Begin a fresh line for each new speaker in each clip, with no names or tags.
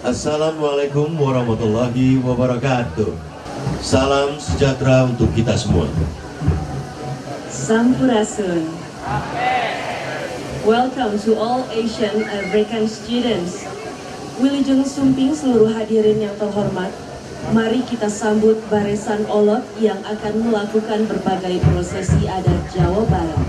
Assalamualaikum warahmatullahi wabarakatuh. Salam sejahtera untuk kita semua.
Sampurasun. Welcome to all Asian American students. Wilujeng Sumping seluruh hadirin yang terhormat. Mari kita sambut barisan Olot yang akan melakukan berbagai prosesi adat Jawa Barat.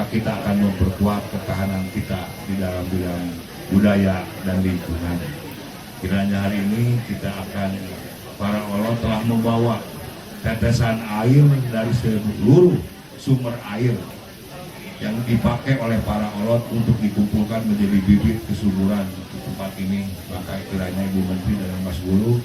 Kita akan memperkuat ketahanan kita di dalam bidang budaya dan lingkungan. Kiranya hari ini kita akan, para Olot telah membawa tetesan air dari seluruh sumber air yang dipakai oleh para Olot untuk dikumpulkan menjadi bibit kesuburan di tempat ini. Maka kiranya Ibu Menteri dan Mas Guru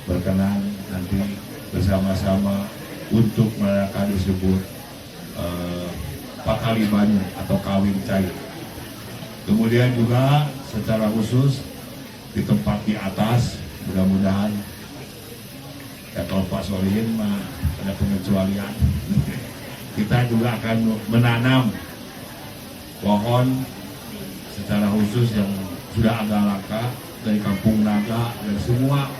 berkenan nanti bersama-sama untuk merayakan disebut Pakali Banyu atau kawin cair. Kemudian juga secara khusus di tempat di atas, mudah-mudahan ya kalau Pak Solihin mah ada pengecualian. Kita juga akan menanam pohon secara khusus yang sudah agak langka dari Kampung Naga, dan semua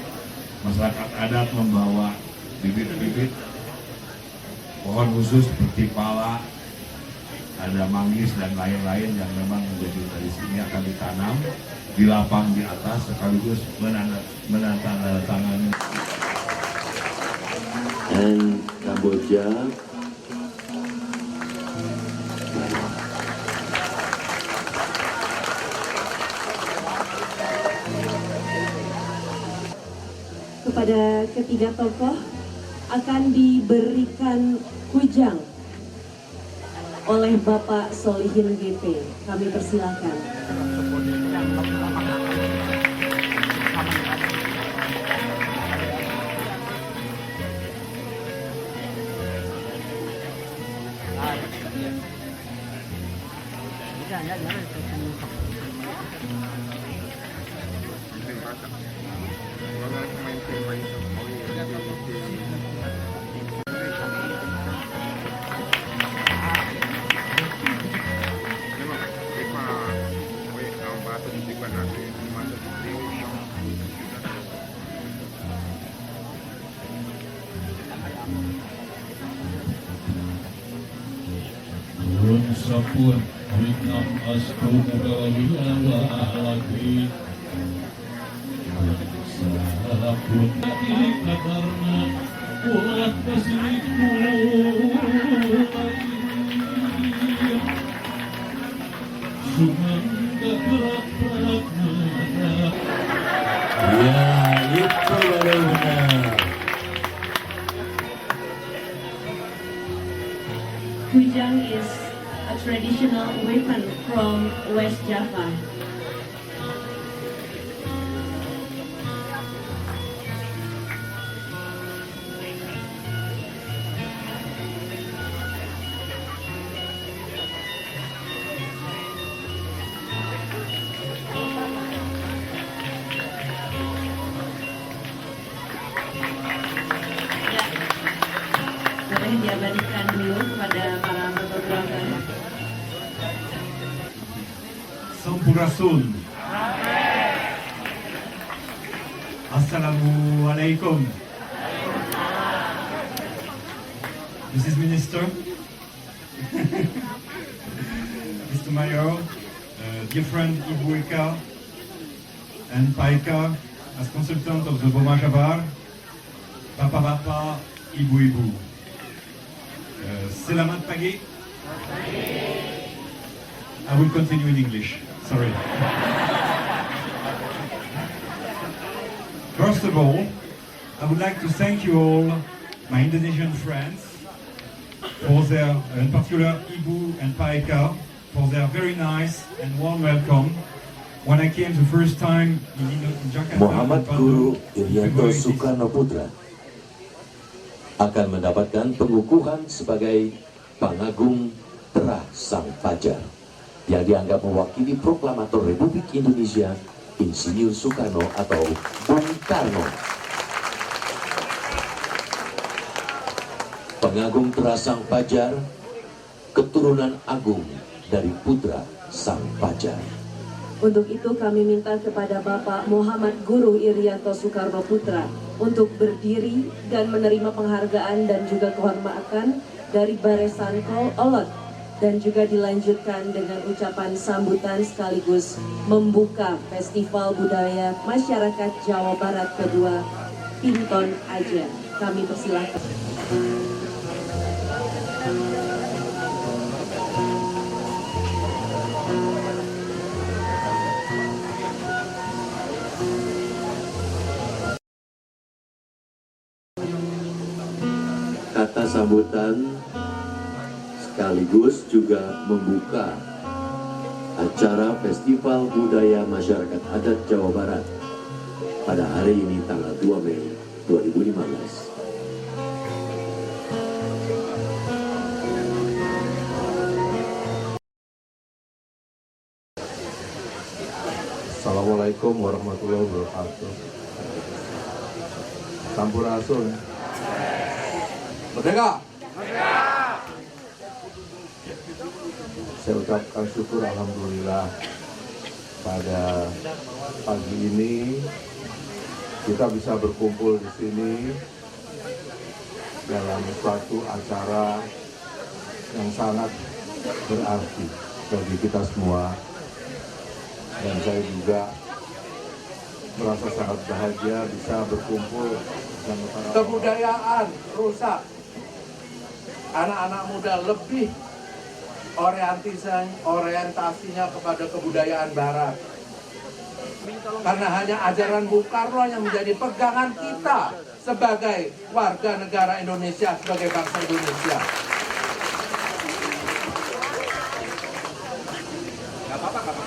masyarakat adat membawa bibit-bibit pohon khusus seperti pala, ada manggis dan lain-lain yang memang menjadi tradisi ini akan ditanam di lapang di atas sekaligus menandatangani.
And Kamboja.
Kepada ketiga tokoh akan diberikan kujang oleh Bapak Solihin GP. Kami persilahkan.
Sapur Wikam Astu Mugawiya wa Alaki Sapun Diri kabarna Ulat Pasiriku Sumangga gerak-gerak menatap.
Ya, itu benar.
Kujang is a traditional weapon from West Java. Ya, boleh diabadikan dulu kepada para fotografer.
Sampurasun. Assalamualaikum. Mrs. Minister, Mr. Mayor, dear friend Ibu Eka and Paika, as consultant of the Boma Jabar, Papa, Ibu. Selamat pagi. I will continue in English. Sorry. First of all, I would like to thank you all, my Indonesian friends, for their, in particular Ibu and Paika, for their very nice and warm welcome when I came the first time in Jakarta.
Muhammad Guru Irianto Soekarno Putra akan mendapatkan pengukuhan sebagai Pangagung Terah Sang Fajar yang dianggap mewakili proklamator Republik Indonesia Insinyur Soekarno atau Bung Karno. Pengagung Terah Sang Fajar, keturunan agung dari putra Sang Fajar.
Untuk itu kami minta kepada Bapak Muhammad Guru Irianto Soekarno Putra untuk berdiri dan menerima penghargaan dan juga kehormatan dari Barisan Olot, dan juga dilanjutkan dengan ucapan sambutan sekaligus membuka Festival Budaya Masyarakat Jawa Barat kedua Pinton Aja. Kami persilahkan.
Kata sambutan sekaligus juga membuka acara Festival Budaya Masyarakat Adat Jawa Barat pada hari ini tanggal 2 Mei 2015.
Assalamualaikum warahmatullahi wabarakatuh. Sampurasun. Merdeka. Saya ucapkan syukur alhamdulillah pada pagi ini kita bisa berkumpul di sini dalam suatu acara yang sangat berarti bagi kita semua, dan saya juga merasa sangat bahagia bisa berkumpul bersama para
kebudayaan rusak. Anak-anak muda lebih orientasinya kepada kebudayaan barat. Karena hanya ajaran Bung Karno yang menjadi pegangan kita sebagai warga negara Indonesia, sebagai bangsa Indonesia.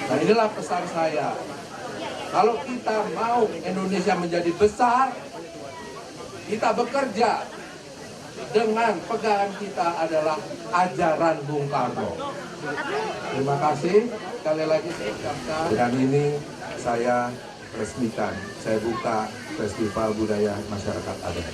Nah, inilah pesan saya. Kalau kita mau Indonesia menjadi besar, kita bekerja dengan pegangan kita adalah ajaran Bung Karno. Terima kasih. Sekali lagi saya ucapkan.
Dengan ini saya resmikan, saya buka Festival Budaya Masyarakat Adat.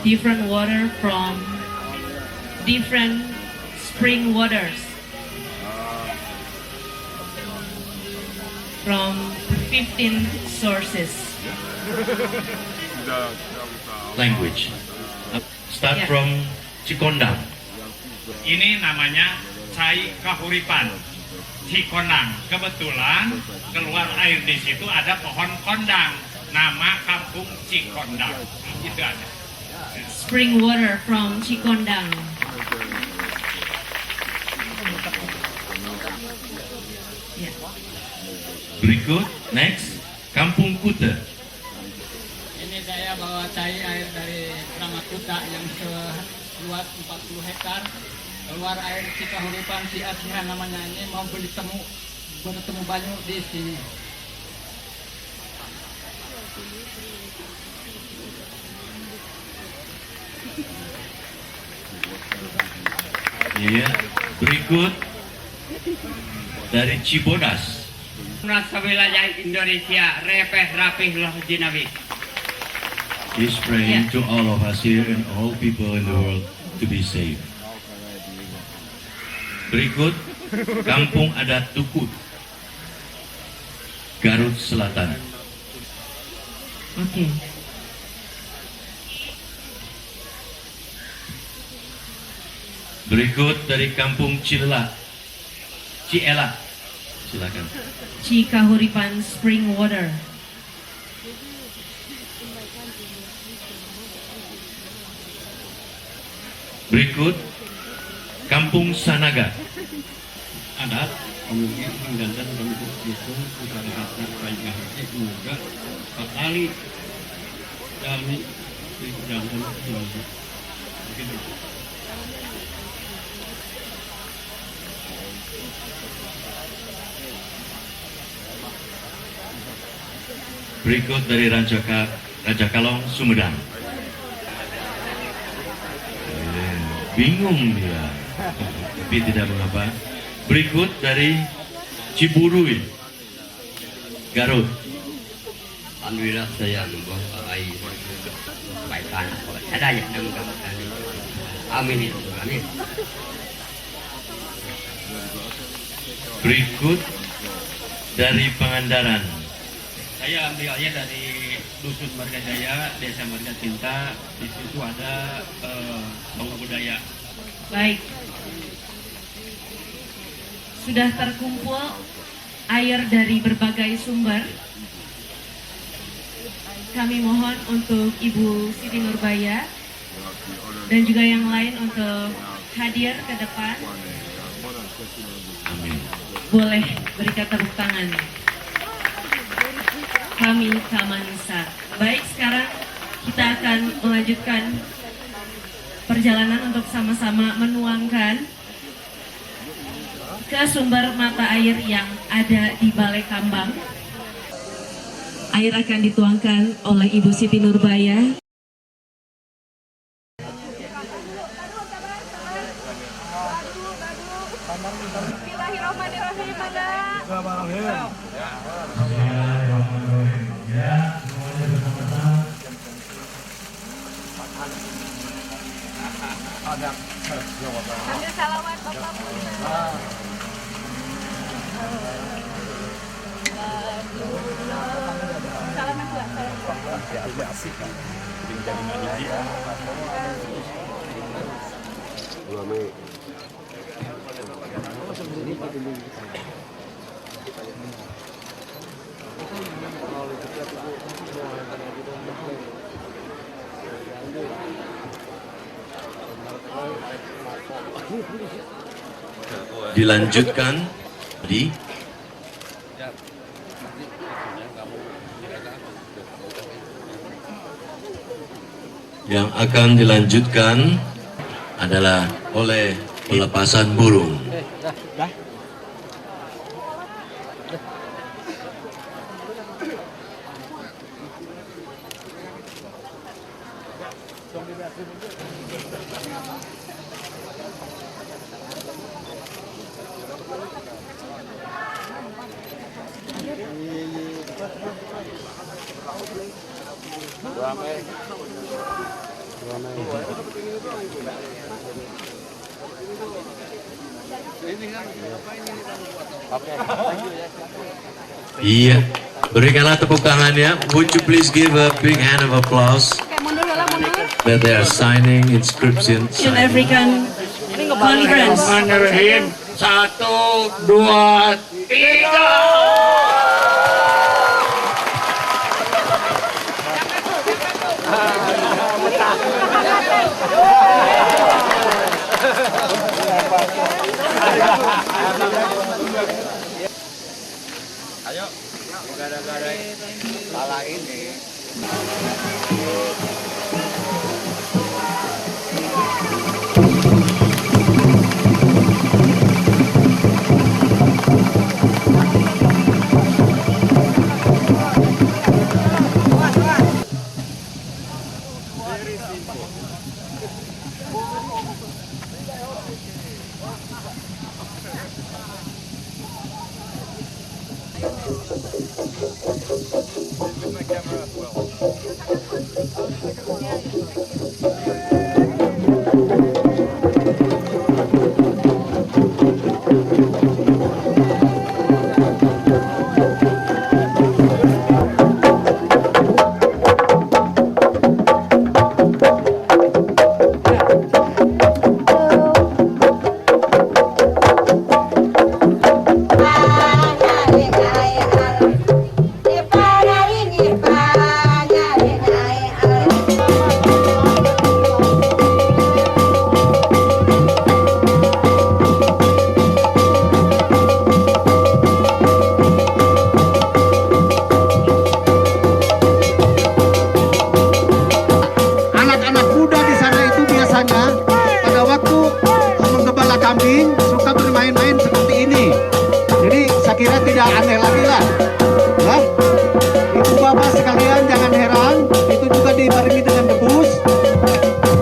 Different water from different spring waters from 15 sources.
Language. Start
Yeah.
from Cikondang.
Ini namanya cai kahuripan Cikonang. Kebetulan keluar air di situ ada pohon kondang. Nama kampung Cikondang. Itu aja.
spring water from Cikondang. Yeah.
Berikut, next, Kampung Kuta.
Ini saya bawa cai air dari Keramat Kuta yang seluas 40 hektar. Keluar air Cikahuripan, Ciasihan namanya. Ini mau bertemu banyu di sini.
Iya, berikut dari Cibodas.
Nasa wilayah Indonesia, repeh rapih loh jinawi.
He's praying to all of us here and all people in the world to be safe. Berikut, Kampung Adat Tukut, Garut Selatan.
Oke.
Berikut dari Kampung Ciela, silakan.
Cikahuripan spring water.
Berikut, Kampung Sanaga.
Adat kemudian menggantar bentuk dukung utara hati baiknya hati semoga sekali kami jangan begitu.
Berikut dari Raja Kalong, Sumedang. Bingung dia, tapi tidak mengapa. Berikut dari Ciburui, Garut.
Alhamdulillah saya membawa air kebaikan ada yang menggabungkan. Amin ya Tuhan. Amin.
Berikut dari Pangandaran.
Saya ambil air dari Dusun Margajaya, Desa Marga Cinta. Di situ ada Bangga Budaya.
Baik. Sudah terkumpul air dari berbagai sumber. Kami mohon untuk Ibu Siti Nurbaya dan juga yang lain untuk hadir ke depan.
Amin.
Boleh berikan tepuk tangan. Kami Kamansa. Baik, sekarang kita akan melanjutkan perjalanan untuk sama-sama menuangkan ke sumber mata air yang ada di Balai Kambang. Air akan dituangkan oleh Ibu Siti Nurbaya.
Ambil salawat Bapak. Salaman dua,
Dilanjutkan di yang akan dilanjutkan adalah oleh pelepasan burung. Iya, berikanlah tepuk tangannya. Would you please give a big hand of applause that they are signing inscriptions.
African Conference.
Bismillahirrahmanirrahim. 1, 2, 3. Ayo, gara-gara salah ini.
Anak-anak muda di sana itu biasanya pada waktu menggembala kambing suka bermain-main seperti ini. Jadi saya kira tidak aneh lagi lah. Ya. Ibu bapak sekalian jangan heran, itu juga dibarengi dengan debus.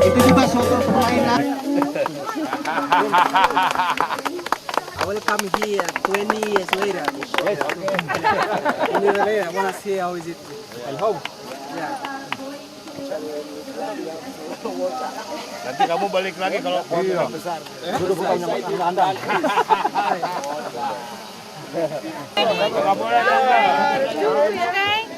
Itu juga suatu permainan.
I will come here 20 years later. I want to see how is it at home. Yeah.
Nanti kamu balik lagi kalau iya. Besar. Sudah bukan yang Anda. Kamu ada.